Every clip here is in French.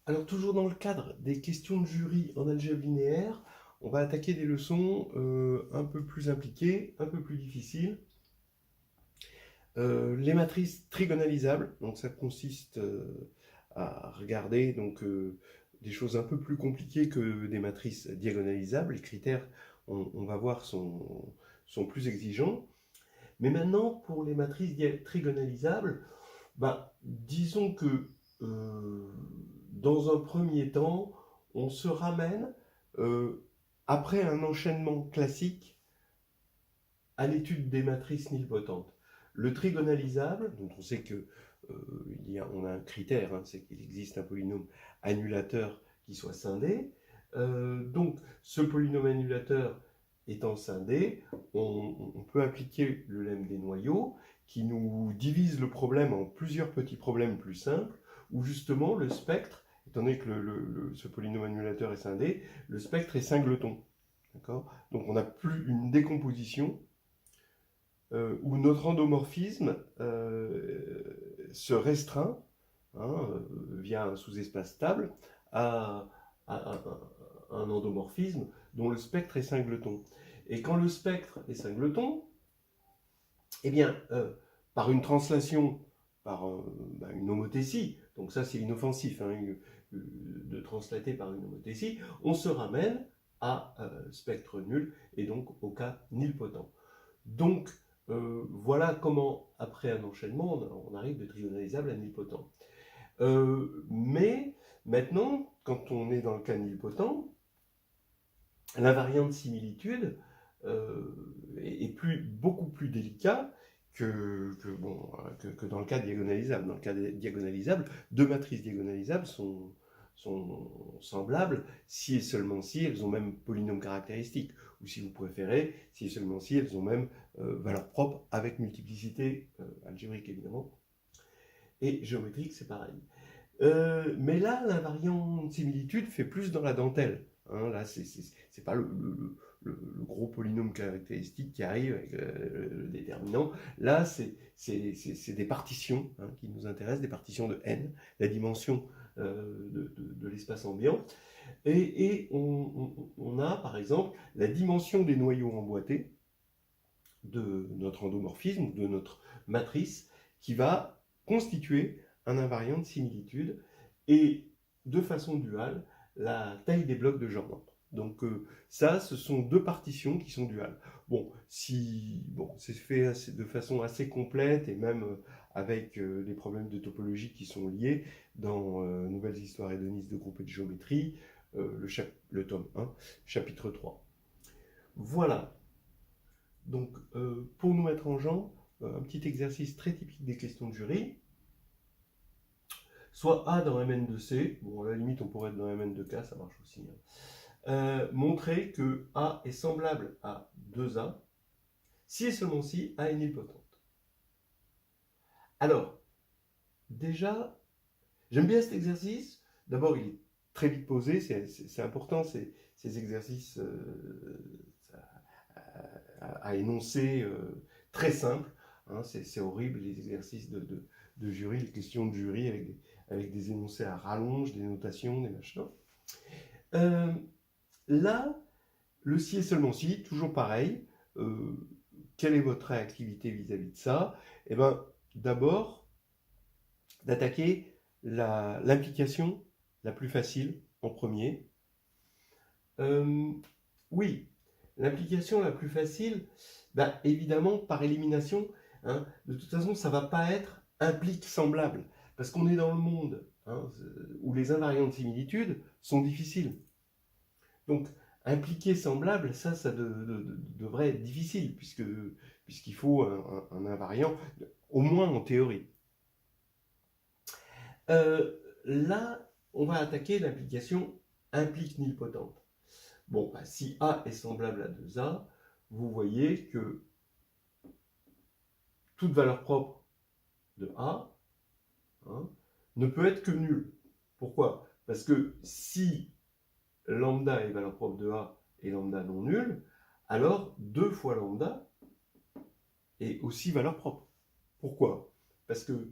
Alors toujours dans le cadre des questions de jury en algèbre linéaire, on va attaquer des leçons un peu plus impliquées, un peu plus difficiles. Les matrices trigonalisables, donc ça consiste à regarder des choses un peu plus compliquées que des matrices diagonalisables. Les critères, on va voir, sont plus exigeants. Mais maintenant, pour les matrices trigonalisables, disons que euh, dans un premier temps, on se ramène, euh, après un enchaînement classique, à l'étude des matrices nilpotent. Le trigonalisable, dont on sait que on a un critère, hein, c'est qu'il existe un polynôme annulateur qui soit scindé. Donc, ce polynôme annulateur étant scindé, on peut appliquer le lemme des noyaux qui nous divise le problème en plusieurs petits problèmes plus simples, où justement le spectre, étant donné que ce polynôme annulateur est scindé, le spectre est singleton. D'accord. Donc on n'a plus une décomposition où notre endomorphisme se restreint, hein, via un sous-espace stable à, un endomorphisme dont le spectre est singleton. Et quand le spectre est singleton, eh bien, par une translation, par une homothétie, donc ça c'est inoffensif, hein, de translater par une homothétie, on se ramène à spectre nul et donc au cas nilpotent. Donc, voilà comment, après un enchaînement, on arrive de trigonalisable à nilpotent. Mais maintenant, quand on est dans le cas nilpotent, l'invariant de similitude est beaucoup plus délicat que dans le cas diagonalisable. Dans le cas diagonalisable, deux matrices diagonalisables sont semblables si et seulement si elles ont même polynôme caractéristique, ou si vous préférez, si et seulement si elles ont même valeur propre avec multiplicité algébrique évidemment, et géométrique c'est pareil. Mais là, l'invariant de similitude fait plus dans la dentelle. Hein, là, c'est pas le gros polynôme caractéristique qui arrive avec le déterminant. Là, c'est des partitions, hein, qui nous intéressent, des partitions de n, la dimension de l'espace ambiant. Et on a, par exemple, la dimension des noyaux emboîtés de notre endomorphisme, de notre matrice, qui va constituer un invariant de similitude et, de façon duale, la taille des blocs de Jordan. Donc ça, ce sont deux partitions qui sont duales. Bon, c'est fait de façon assez complète et même avec les problèmes de topologie qui sont liés dans Nouvelles histoires hédonistes de groupes et de géométrie, le tome 1, chapitre 3. Voilà. Donc, pour nous mettre en jambe, un petit exercice très typique des questions de jury. Soit A dans Mn2C, bon, à la limite, on pourrait être dans Mn2K, ça marche aussi, hein. Montrer que A est semblable à 2A, si et seulement si A est nilpotente. Alors, déjà, j'aime bien cet exercice. D'abord, il est très vite posé, c'est important, ces exercices à énoncer très simples. Hein, c'est horrible, les exercices de jury, les questions de jury avec des énoncés à rallonge, des notations, des machins. Euh, Là, le si et seulement si, toujours pareil. Euh, Quelle est votre réactivité vis-à-vis de ça? Eh bien, d'abord, d'attaquer l'implication la plus facile en premier. Euh, oui, l'implication la plus facile, évidemment, par élimination, hein, de toute façon, ça ne va pas être implique semblable, parce qu'on est dans le monde, hein, où les invariants de similitude sont difficiles. Donc, impliquer semblable, ça devrait être difficile, puisqu'il faut un invariant, au moins en théorie. Là, on va attaquer l'implication implique nilpotente. Bon, si A est semblable à 2A, vous voyez que toute valeur propre de A, hein, ne peut être que nulle. Pourquoi? Parce que si lambda est valeur propre de A et lambda non nulle, alors 2 fois lambda est aussi valeur propre. Pourquoi? Parce que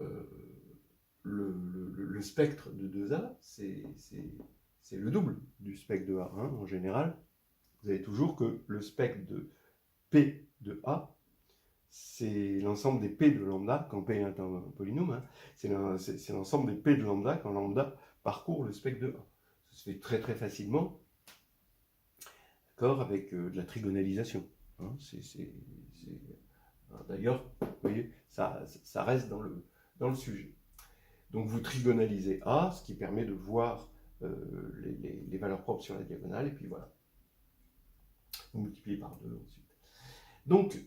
euh, le spectre de 2A, c'est le double du spectre de A. Hein, en général, vous avez toujours que le spectre de P de A, c'est l'ensemble des P de lambda, quand P est un polynôme, hein, c'est l'ensemble des P de lambda quand lambda parcourt le spectre de A. Ça se fait très très facilement, d'accord, avec de la trigonalisation. Hein, d'ailleurs, vous voyez, ça reste dans le sujet. Donc vous trigonalisez A, ce qui permet de voir les valeurs propres sur la diagonale, et puis voilà. Vous multipliez par 2 ensuite. Donc,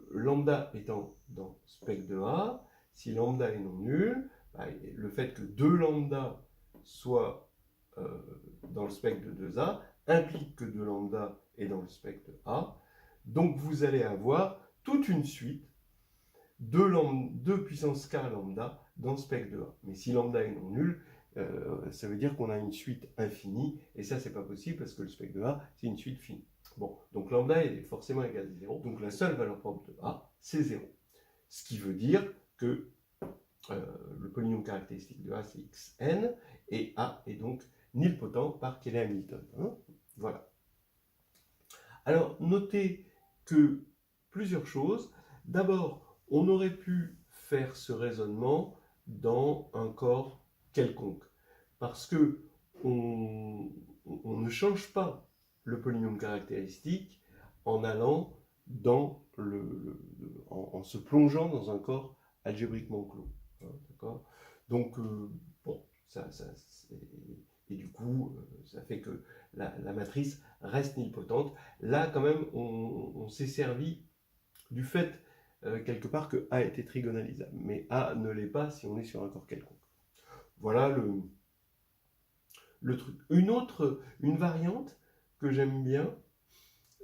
lambda étant dans spectre de A, si lambda est non nul, bah, le fait que 2 lambda soit dans le spectre de 2A implique que 2 lambda est dans le spectre de A. Donc, vous allez avoir toute une suite de puissance k lambda dans le spectre de A. Mais si lambda est non nul, ça veut dire qu'on a une suite infinie, et ça, c'est pas possible parce que le spectre de A, c'est une suite finie. Bon, donc lambda est forcément égal à 0, donc la seule valeur propre de A, c'est 0. Ce qui veut dire que le polynôme caractéristique de A, c'est xn, et A est donc nilpotent par Cayley-Hamilton. Hein, voilà. Alors, notez que plusieurs choses. D'abord, on aurait pu faire ce raisonnement dans un corps quelconque, parce que on ne change pas le polynôme caractéristique en allant dans en se plongeant dans un corps algébriquement clos. Hein, d'accord ? Donc, bon, et du coup, ça fait que la matrice reste nilpotente. Là, quand même, on s'est servi du fait, quelque part, que A était trigonalisable. Mais A ne l'est pas si on est sur un corps quelconque. Voilà le truc. Une variante que j'aime bien,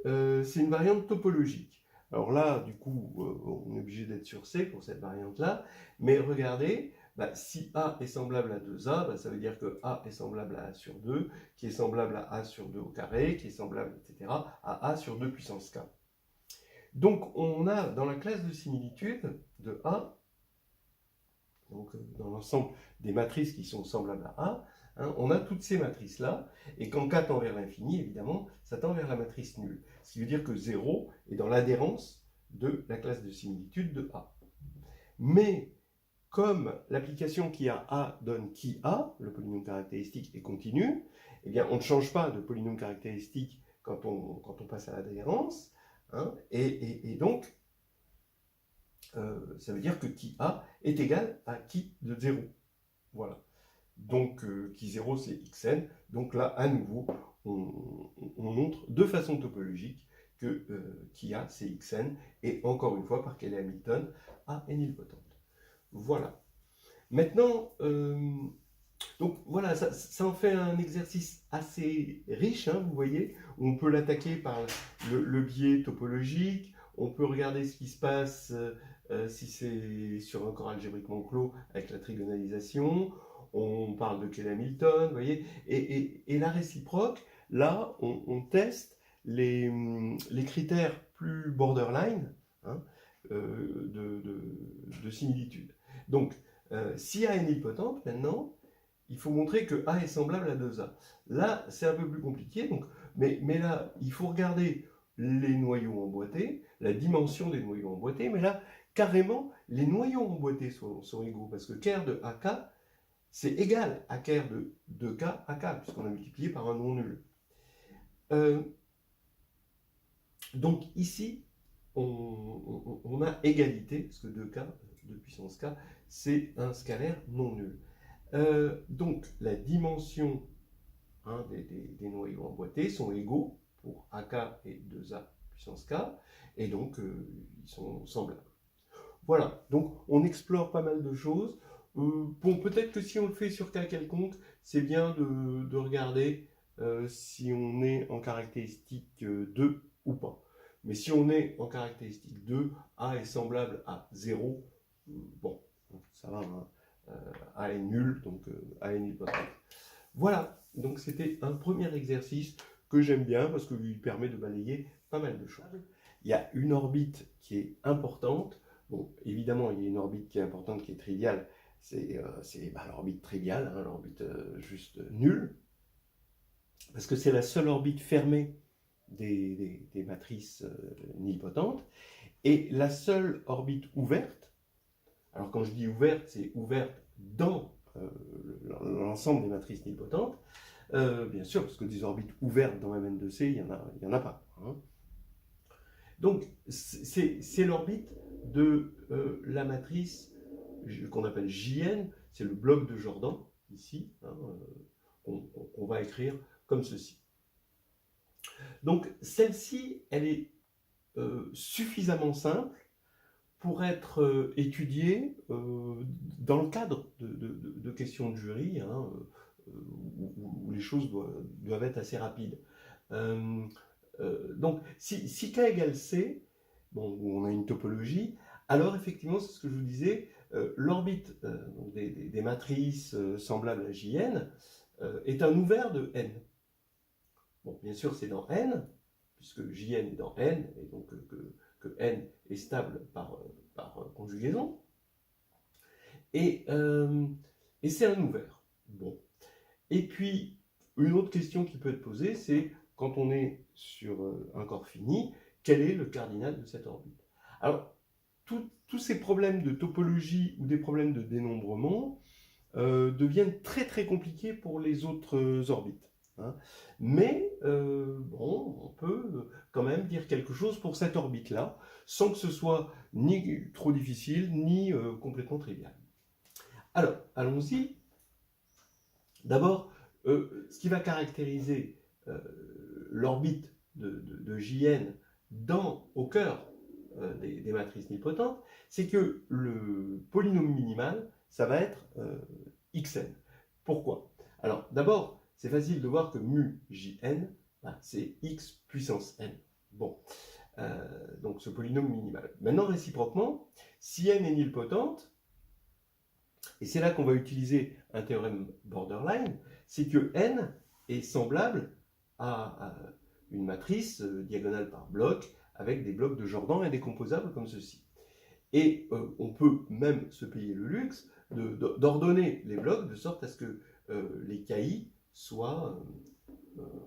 c'est une variante topologique. Alors là, du coup, on est obligé d'être sur C pour cette variante-là, mais regardez, bah, si A est semblable à 2A, bah, ça veut dire que A est semblable à A sur 2, qui est semblable à A sur 2 au carré, qui est semblable, etc., à A sur 2 puissance K. Donc, on a dans la classe de similitude de A, donc dans l'ensemble des matrices qui sont semblables à A, hein, on a toutes ces matrices-là, et quand K tend vers l'infini, évidemment, ça tend vers la matrice nulle. Ce qui veut dire que 0 est dans l'adhérence de la classe de similitude de A. Mais, comme l'application qui a A donne qui A, le polynôme caractéristique est continu, eh bien, on ne change pas de polynôme caractéristique quand on passe à l'adhérence, hein, et donc, ça veut dire que qui A est égal à qui de 0. Voilà. Donc, qui 0, c'est xn. Donc là, à nouveau, on montre de façon topologique que qui A, c'est xn. Et encore une fois, par Cayley-Hamilton, A est nilpotente. Voilà. Maintenant, donc voilà, ça en fait un exercice assez riche, hein, vous voyez. On peut l'attaquer par le biais topologique. On peut regarder ce qui se passe si c'est sur un corps algébriquement clos avec la trigonalisation. On parle de Cayley-Hamilton, vous voyez. Et la réciproque, là, on teste les critères plus borderline, hein, de similitude. Donc, si A est nilpotente, maintenant, il faut montrer que A est semblable à 2A. Là, c'est un peu plus compliqué, donc, mais là, il faut regarder les noyaux emboîtés, la dimension des noyaux emboîtés, mais là, carrément, les noyaux emboîtés sont égaux, parce que ker de AK, c'est égal à ker de 2K AK, puisqu'on a multiplié par un non nul. Donc ici, on a égalité, parce que 2K, 2 puissance K, c'est un scalaire non nul. Donc la dimension, hein, des noyaux emboîtés sont égaux pour AK et 2A puissance K, et donc ils sont semblables. Voilà, donc on explore pas mal de choses. Bon, peut-être que si on le fait sur K quelconque, c'est bien de regarder si on est en caractéristique 2 ou pas. Mais si on est en caractéristique 2, A est semblable à 0, bon, ça va, hein. A est nul, donc A est nilpotente. Voilà, donc c'était un premier exercice que j'aime bien parce qu'il permet de balayer pas mal de choses. Il y a une orbite qui est importante. Bon, évidemment, il y a une orbite qui est importante, qui est triviale, c'est l'orbite triviale, hein, l'orbite juste nulle, parce que c'est la seule orbite fermée des matrices nilpotentes, et la seule orbite ouverte. Alors quand je dis ouverte, c'est ouverte dans l'ensemble des matrices nilpotentes, bien sûr, parce que des orbites ouvertes dans Mn2C, il y en a pas. Hein. Donc c'est l'orbite de la matrice qu'on appelle JN, c'est le bloc de Jordan, ici, hein, qu'on va écrire comme ceci. Donc celle-ci, elle est suffisamment simple pour être étudiée dans le cadre de questions de jury, hein, où les choses doivent être assez rapides. Donc, si K égale C, bon, où on a une topologie, alors effectivement, c'est ce que je vous disais, l'orbite des matrices semblables à JN est un ouvert de N. Bon, bien sûr, c'est dans N, puisque JN est dans N, et donc que N est stable par conjugaison. Et c'est un ouvert. Bon. Et puis, une autre question qui peut être posée, c'est quand on est sur un corps fini, quel est le cardinal de cette orbite? Alors, tous ces problèmes de topologie ou des problèmes de dénombrement deviennent très très compliqués pour les autres orbites. Hein. Mais bon, on peut quand même dire quelque chose pour cette orbite-là, sans que ce soit ni trop difficile, ni complètement trivial. Alors, allons-y. D'abord, ce qui va caractériser l'orbite de JN au cœur des matrices nilpotentes, c'est que le polynôme minimal, ça va être Xn. Pourquoi? Alors, d'abord, c'est facile de voir que mu Jn, bah, c'est x puissance n. Bon, donc ce polynôme minimal. Maintenant, réciproquement, si n est nilpotente, et c'est là qu'on va utiliser un théorème borderline, c'est que n est semblable à une matrice diagonale par bloc, avec des blocs de Jordan indécomposables comme ceci. Et on peut même se payer le luxe d'ordonner les blocs de sorte à ce que les KI soient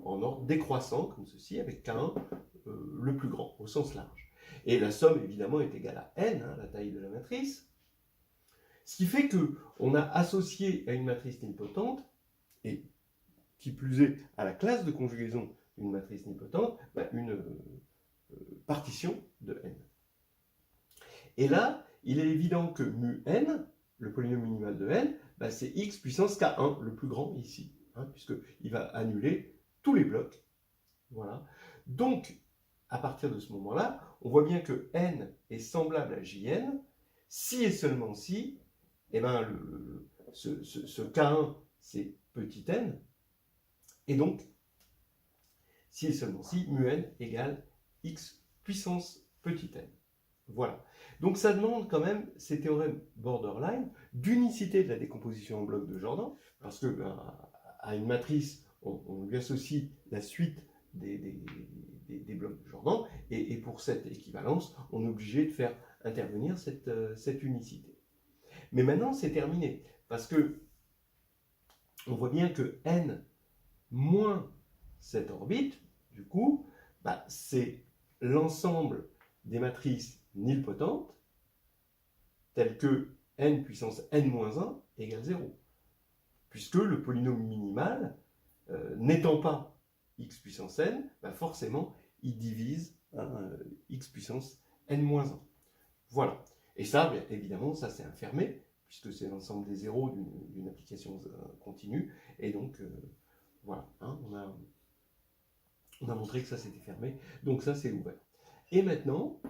en ordre décroissant, comme ceci, avec K1 le plus grand, au sens large. Et la somme, évidemment, est égale à n, hein, la taille de la matrice. Ce qui fait qu'on a associé à une matrice nilpotente, et qui plus est à la classe de conjugaison d'une matrice nilpotente, bah, une partition de n. Et là, il est évident que mu n, le polynôme minimal de n, bah, c'est x puissance k1, le plus grand ici, hein, puisqu'il va annuler tous les blocs. Voilà. Donc, à partir de ce moment-là, on voit bien que n est semblable à Jn, si et seulement si, eh ben, ce k1, c'est petit n, et donc, si et seulement si, mu n égale x puissance petit n. Voilà. Donc ça demande quand même ces théorèmes borderline d'unicité de la décomposition en blocs de Jordan, parce que à une matrice, on lui associe la suite des blocs de Jordan, et pour cette équivalence, on est obligé de faire intervenir cette unicité. Mais maintenant, c'est terminé, parce que on voit bien que n moins cette orbite, du coup, bah, c'est l'ensemble des matrices nilpotentes telles que n puissance n-1 égale 0. Puisque le polynôme minimal, n'étant pas x puissance n, bah forcément, il divise x puissance n-1. Voilà. Et ça, bien évidemment, ça c'est infermé, puisque c'est l'ensemble des zéros d'une application continue. Et donc, voilà, hein, on a montré que ça c'était fermé. Donc ça c'est ouvert. Et maintenant,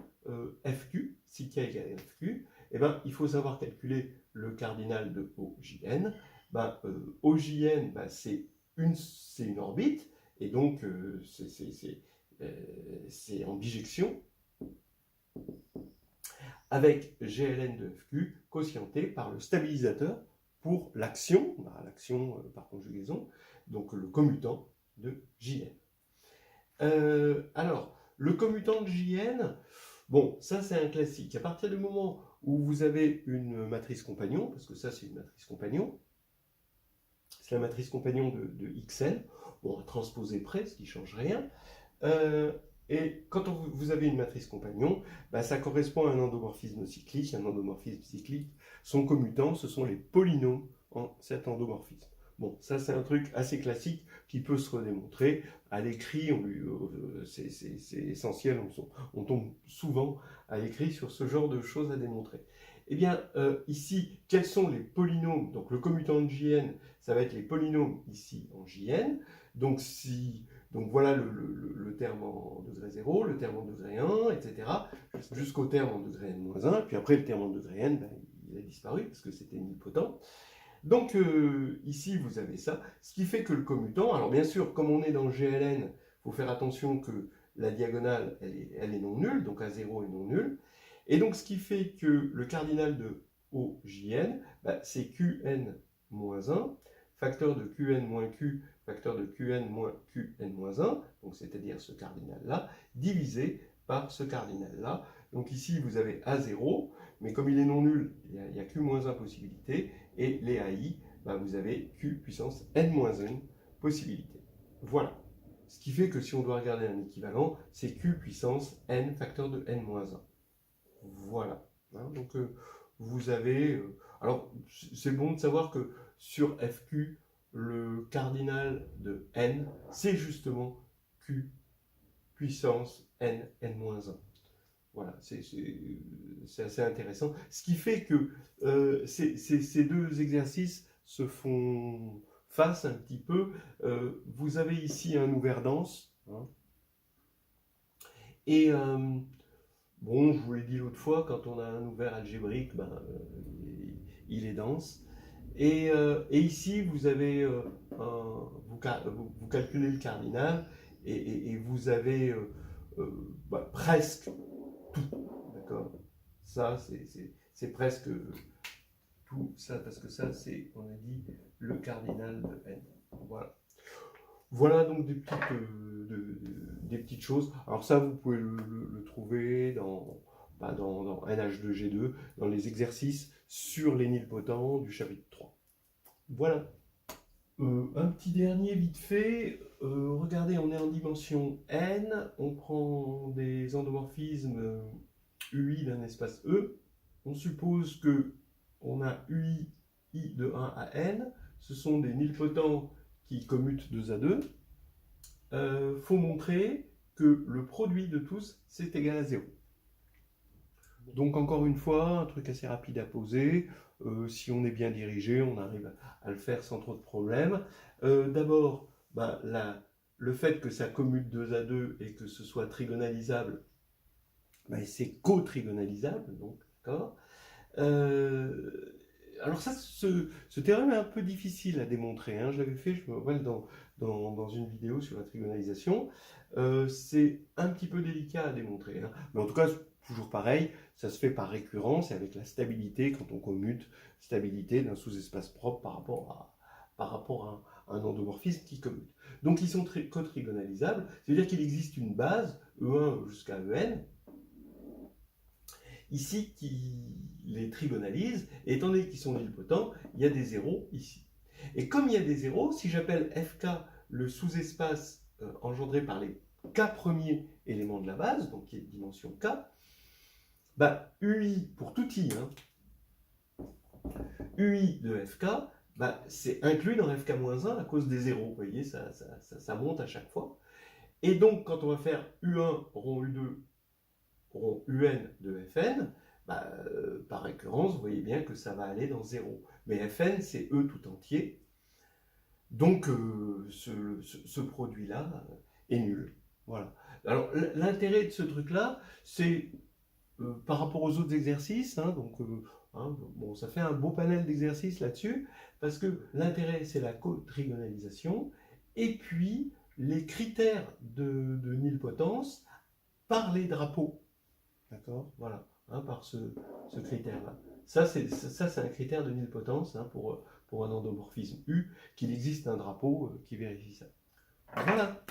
FQ, si K égale FQ, eh ben, il faut savoir calculer le cardinal de OJN. Ben, OJN, ben, c'est une orbite, et donc c'est en bijection, avec GLN de FQ quotienté par le stabilisateur pour l'action, ben, l'action par conjugaison, donc le commutant de JN. Alors, le commutant de JN, bon, ça c'est un classique. À partir du moment où vous avez une matrice compagnon, parce que ça c'est une matrice compagnon, c'est la matrice compagnon de XN, bon, transposée près, ce qui ne change rien. Et quand vous avez une matrice compagnon, bah, ça correspond à un endomorphisme cyclique. Un endomorphisme cyclique, son commutant, ce sont les polynômes en cet endomorphisme. Bon, ça c'est un truc assez classique qui peut se redémontrer. À l'écrit, c'est essentiel, on tombe souvent à l'écrit sur ce genre de choses à démontrer. Eh bien, ici, quels sont les polynômes? Donc le commutant de Jn, ça va être les polynômes ici en Jn. Donc voilà le terme en degré 0, le terme en degré 1, etc. Jusqu'au terme en degré n-1. Puis après, le terme en degré n, ben, il a disparu parce que c'était nilpotent. Donc ici, vous avez ça. Ce qui fait que le commutant, alors bien sûr, comme on est dans GLN, il faut faire attention que la diagonale, elle est non nulle, donc A0 est non nulle. Et donc ce qui fait que le cardinal de OJN, bah, c'est Qn-1, facteur de Qn moins Q, facteur de Qn moins Qn-1, donc c'est-à-dire ce cardinal-là, divisé par ce cardinal-là. Donc ici, vous avez A0, mais comme il est non nul, il y a Q-1 possibilité, et les AI, bah, vous avez Q puissance N-1 possibilité. Voilà. Ce qui fait que si on doit regarder un équivalent, c'est Q puissance N facteur de N-1. Voilà. Hein, donc vous avez... alors, c'est bon de savoir que sur FQ, le cardinal de N, c'est justement Q puissance N, N-1. Voilà, c'est assez intéressant. Ce qui fait que ces deux exercices se font face un petit peu. Vous avez ici un ouvert dense. Hein, et bon, je vous l'ai dit l'autre fois, quand on a un ouvert algébrique, ben, il est dense. Et ici, vous avez vous calculez le cardinal et vous avez bah, presque tout. D'accord? Ça, c'est presque tout ça, parce que ça, c'est, on a dit, le cardinal de n. Voilà. Voilà donc des petites choses. Alors ça, vous pouvez le trouver dans NH2G2, dans les exercices sur les nilpotents du chapitre 3. Voilà. Un petit dernier vite fait. Regardez, on est en dimension n, on prend des endomorphismes UI d'un espace E. On suppose que on a UI I de 1 à n. Ce sont des nilpotents qui commutent 2 à 2. Faut montrer que le produit de tous, c'est égal à 0. Donc encore une fois, un truc assez rapide à poser. Si on est bien dirigé, on arrive à le faire sans trop de problèmes. D'abord, bah, le fait que ça commute 2 à 2 et que ce soit trigonalisable, bah, c'est co-trigonalisable, donc d'accord. Alors ça, ce théorème est un peu difficile à démontrer. Hein. Je l'avais fait, je me rappelle, dans une vidéo sur la trigonalisation. C'est un petit peu délicat à démontrer. Hein. Mais en tout cas, toujours pareil, ça se fait par récurrence et avec la stabilité, quand on commute, stabilité d'un sous-espace propre par rapport à un endomorphisme qui commute. Donc ils sont cotrigonalisables, c'est-à-dire qu'il existe une base, E1 jusqu'à En, ici qui les trigonalise, et étant donné qu'ils sont nilpotents, il y a des zéros ici. Et comme il y a des zéros, si j'appelle FK le sous-espace engendré par les K premiers éléments de la base, donc qui est de dimension K, bah, UI pour tout I, hein, UI de FK, bah, c'est inclus dans FK-1 à cause des zéros. Vous voyez, ça monte à chaque fois. Et donc, quand on va faire U1 rond U2 rond UN de Fn, bah, par récurrence, vous voyez bien que ça va aller dans 0. Mais Fn, c'est E tout entier. Donc, ce produit-là est nul. Voilà. Alors, l'intérêt de ce truc-là, c'est par rapport aux autres exercices, hein, donc, hein, bon, ça fait un beau panel d'exercices là-dessus, parce que l'intérêt, c'est la cotrigonalisation, et puis les critères de nilpotence par les drapeaux. D'accord? Voilà, hein, par ce critère-là. Ça, c'est un critère de nilpotence, hein, pour un endomorphisme U, qu'il existe un drapeau qui vérifie ça. Voilà.